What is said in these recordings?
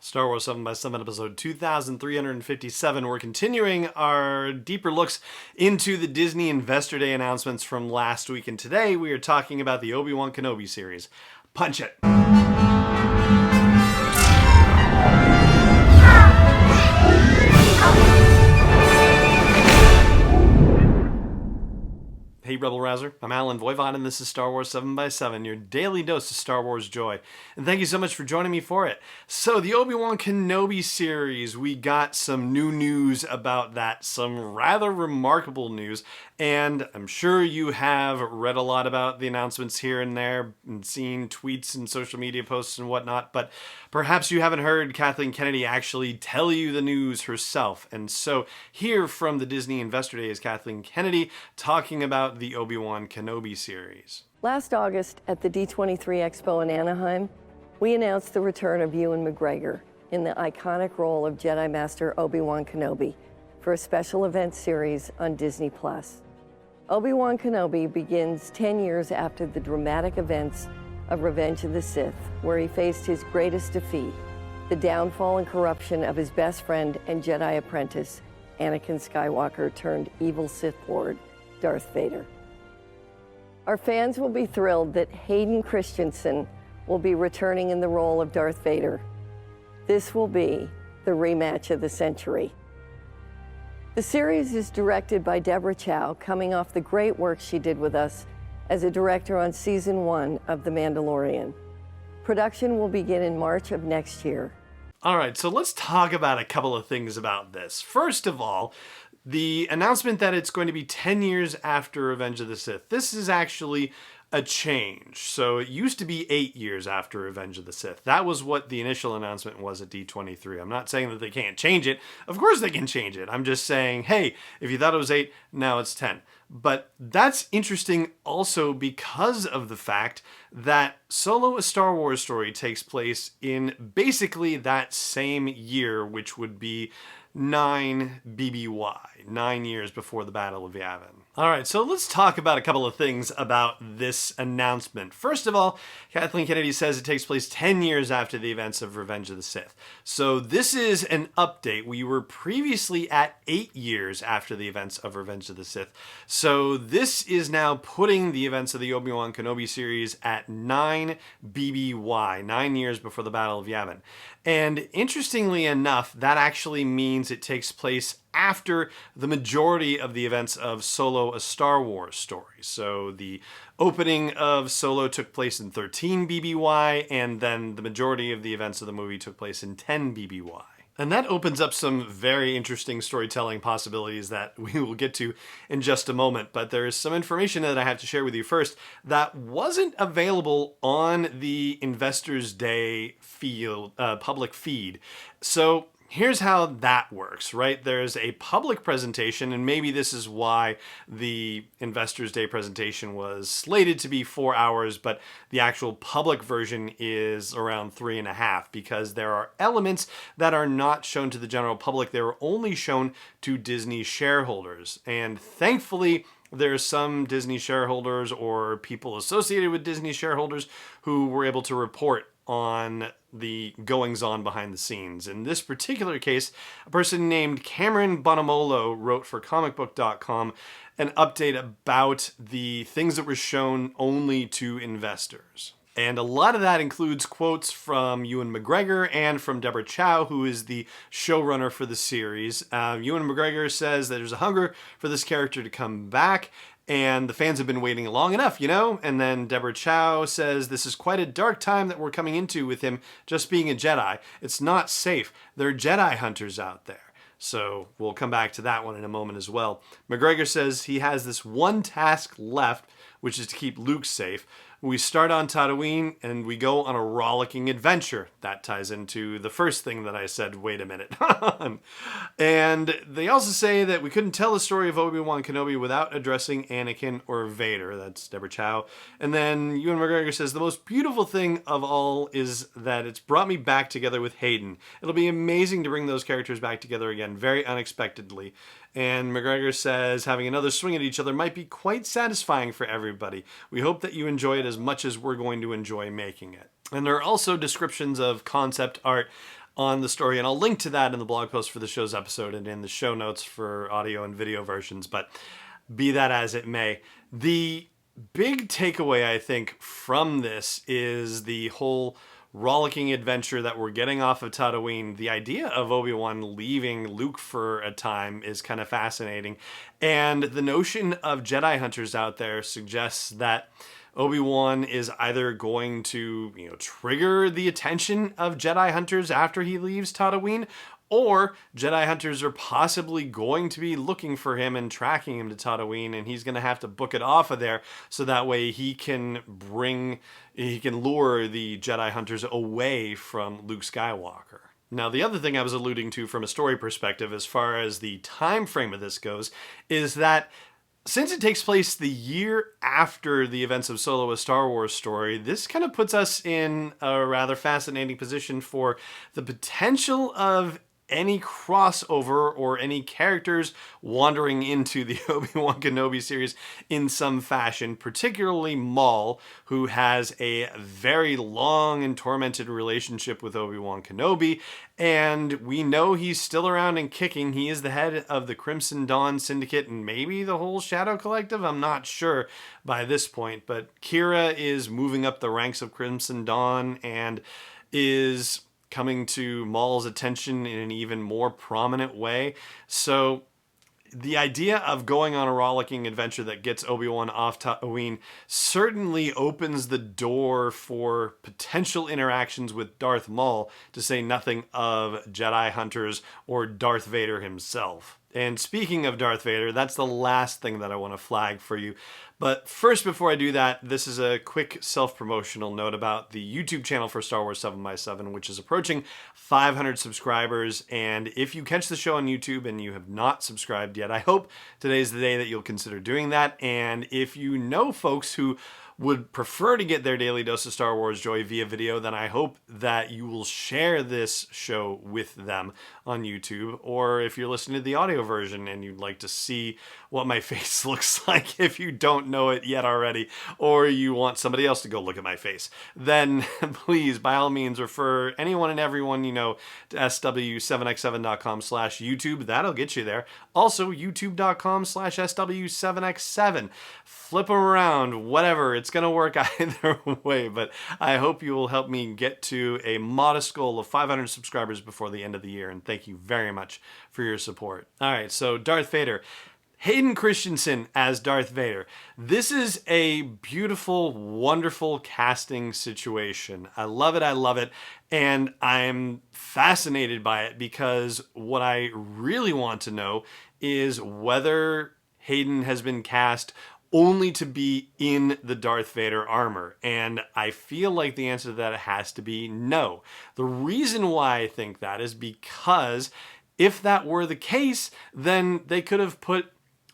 Star Wars 7 by 7 episode 2357. We're continuing our deeper looks into the Disney Investor Day announcements from last week, and today we are talking about the Obi-Wan Kenobi series. Punch it! Hey Rebel Rouser, I'm Alan Voivod and this is Star Wars 7 by 7, your daily dose of Star Wars joy. And thank you so much for joining me for it. So the Obi-Wan Kenobi series, we got some new news about that, some rather remarkable news. And I'm sure you have read a lot about the announcements here and there and seen tweets and social media posts and whatnot, but perhaps you haven't heard Kathleen Kennedy actually tell you the news herself. And so here from the Disney Investor Day is Kathleen Kennedy talking about the Obi-Wan Kenobi series. Last August at the D23 Expo in Anaheim, we announced the return of Ewan McGregor in the iconic role of Jedi Master Obi-Wan Kenobi for a special event series on Disney+. Obi-Wan Kenobi begins 10 years after the dramatic events of Revenge of the Sith, where he faced his greatest defeat, the downfall and corruption of his best friend and Jedi apprentice, Anakin Skywalker turned evil Sith Lord, Darth Vader. Our fans will be thrilled that Hayden Christensen will be returning in the role of Darth Vader. This will be the rematch of the century. The series is directed by Deborah Chow, coming off the great work she did with us as a director on season 1 of The Mandalorian. Production will begin in March of next year. All right, so let's talk about a couple of things about this. First of all, the announcement that it's going to be 10 years after Revenge of the Sith. This is actually a change. So it used to be 8 years after Revenge of the Sith. That was what the initial announcement was at D23. I'm not saying that they can't change it. Of course they can change it. I'm just saying, hey, if you thought it was 8, now it's 10. But that's interesting also because of the fact that Solo: A Star Wars Story takes place in basically that same year, which would be 9 BBY, 9 years before the Battle of Yavin. All right, so let's talk about a couple of things about this announcement. First of all, Kathleen Kennedy says it takes place 10 years after the events of Revenge of the Sith. So this is an update. We were previously at 8 years after the events of Revenge of the Sith. So this is now putting the events of the Obi-Wan Kenobi series at 9 BBY, 9 years before the Battle of Yavin. And interestingly enough, that actually means it takes place after the majority of the events of Solo: A Star Wars Story. So the opening of Solo took place in 13 BBY, and then the majority of the events of the movie took place in 10 BBY. And that opens up some very interesting storytelling possibilities that we will get to in just a moment. But there is some information that I have to share with you first that wasn't available on the Investors Day public feed. So here's how that works, right? There's a public presentation, and maybe this is why the Investors Day presentation was slated to be 4 hours, but the actual public version is around 3.5, because there are elements that are not shown to the general public. They were only shown to Disney shareholders. And thankfully, there's some Disney shareholders or people associated with Disney shareholders who were able to report on the goings-on behind the scenes. In this particular case, a person named Cameron Bonamolo wrote for comicbook.com an update about the things that were shown only to investors. And a lot of that includes quotes from Ewan McGregor and from Deborah Chow, who is the showrunner for the series. Ewan McGregor says that there's a hunger for this character to come back, and the fans have been waiting long enough, you know? And then Deborah Chow says this is quite a dark time that we're coming into with him just being a Jedi. It's not safe. There are Jedi hunters out there. So we'll come back to that one in a moment as well. McGregor says he has this one task left, which is to keep Luke safe. We start on Tatooine and we go on a rollicking adventure. That ties into the first thing that I said, wait a minute. And they also say that we couldn't tell the story of Obi-Wan Kenobi without addressing Anakin or Vader. That's Deborah Chow. And then Ewan McGregor says, the most beautiful thing of all is that it's brought me back together with Hayden. It'll be amazing to bring those characters back together again, very unexpectedly. And McGregor says having another swing at each other might be quite satisfying for everybody. We hope that you enjoy it as much as we're going to enjoy making it. And there are also descriptions of concept art on the story, and I'll link to that in the blog post for the show's episode and in the show notes for audio and video versions, but be that as it may. The big takeaway, I think, from this is the whole rollicking adventure that we're getting off of Tatooine. The idea of Obi-Wan leaving Luke for a time is kind of fascinating. And the notion of Jedi hunters out there suggests that Obi-Wan is either going to, trigger the attention of Jedi hunters after he leaves Tatooine, or Jedi hunters are possibly going to be looking for him and tracking him to Tatooine, and he's going to have to book it off of there so that way he can lure the Jedi hunters away from Luke Skywalker. Now, the other thing I was alluding to from a story perspective as far as the time frame of this goes is that since it takes place the year after the events of Solo: A Star Wars Story, this kind of puts us in a rather fascinating position for the potential of any crossover or any characters wandering into the Obi-Wan Kenobi series in some fashion, particularly Maul, who has a very long and tormented relationship with Obi-Wan Kenobi, and we know he's still around and kicking. He is the head of the Crimson Dawn Syndicate and maybe the whole Shadow Collective. I'm not sure by this point, but Kira is moving up the ranks of Crimson Dawn and is coming to Maul's attention in an even more prominent way. So the idea of going on a rollicking adventure that gets Obi-Wan off Tatooine certainly opens the door for potential interactions with Darth Maul, to say nothing of Jedi hunters or Darth Vader himself. And speaking of Darth Vader, that's the last thing that I want to flag for you. But first, before I do that, this is a quick self-promotional note about the YouTube channel for Star Wars 7x7, which is approaching 500 subscribers. And if you catch the show on YouTube and you have not subscribed yet, I hope today's the day that you'll consider doing that. And if you know folks who would prefer to get their daily dose of Star Wars joy via video, then I hope that you will share this show with them on YouTube. Or if you're listening to the audio version and you'd like to see what my face looks like if you don't know it yet already, or you want somebody else to go look at my face, then please, by all means, refer anyone and everyone you know to sw7x7.com/YouTube. That'll get you there. Also, youtube.com/sw7x7. Flip them around, whatever. It's going to work either way, but I hope you will help me get to a modest goal of 500 subscribers before the end of the year, and thank you very much for your support. All right, so Darth Vader. Hayden Christensen as Darth Vader. This is a beautiful, wonderful casting situation. I love it, and I'm fascinated by it because what I really want to know is whether Hayden has been cast only to be in the Darth Vader armor. And I feel like the answer to that has to be no. The reason why I think that is because if that were the case, then they could have put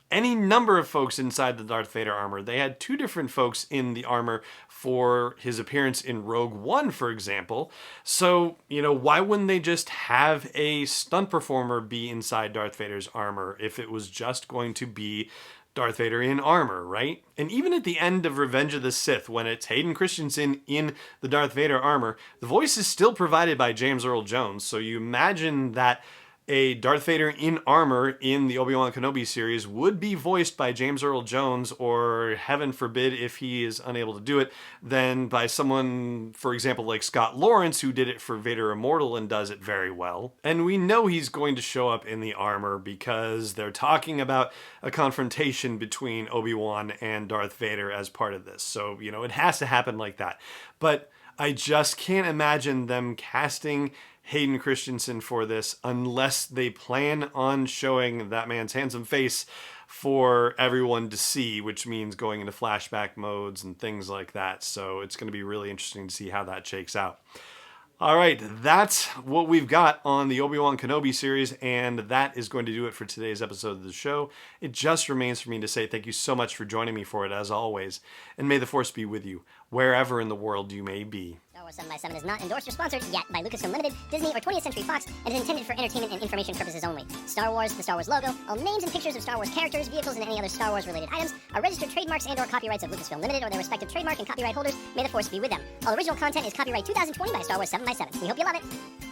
any number of folks inside the Darth Vader armor. They had 2 different folks in the armor for his appearance in Rogue One, for example. So, why wouldn't they just have a stunt performer be inside Darth Vader's armor if it was just going to be Darth Vader in armor, right? And even at the end of Revenge of the Sith, when it's Hayden Christensen in the Darth Vader armor, the voice is still provided by James Earl Jones. So you imagine that a Darth Vader in armor in the Obi-Wan Kenobi series would be voiced by James Earl Jones, or heaven forbid if he is unable to do it, then by someone, for example, like Scott Lawrence, who did it for Vader Immortal and does it very well. And we know he's going to show up in the armor because they're talking about a confrontation between Obi-Wan and Darth Vader as part of this. So, it has to happen like that. But I just can't imagine them casting Hayden Christensen for this unless they plan on showing that man's handsome face for everyone to see, which means going into flashback modes and things like that. So it's going to be really interesting to see how that shakes out. All right, that's what we've got on the Obi-Wan Kenobi series, and that is going to do it for today's episode of the show. It just remains for me to say thank you so much for joining me for it, as always, and may the Force be with you, wherever in the world you may be. Star Wars 7x7 is not endorsed or sponsored yet by Lucasfilm Limited, Disney, or 20th Century Fox, and is intended for entertainment and information purposes only. Star Wars, the Star Wars logo, all names and pictures of Star Wars characters, vehicles, and any other Star Wars-related items are registered trademarks and/or copyrights of Lucasfilm Limited or their respective trademark and copyright holders. May the Force be with them. All original content is copyright 2020 by Star Wars 7x7. We hope you love it.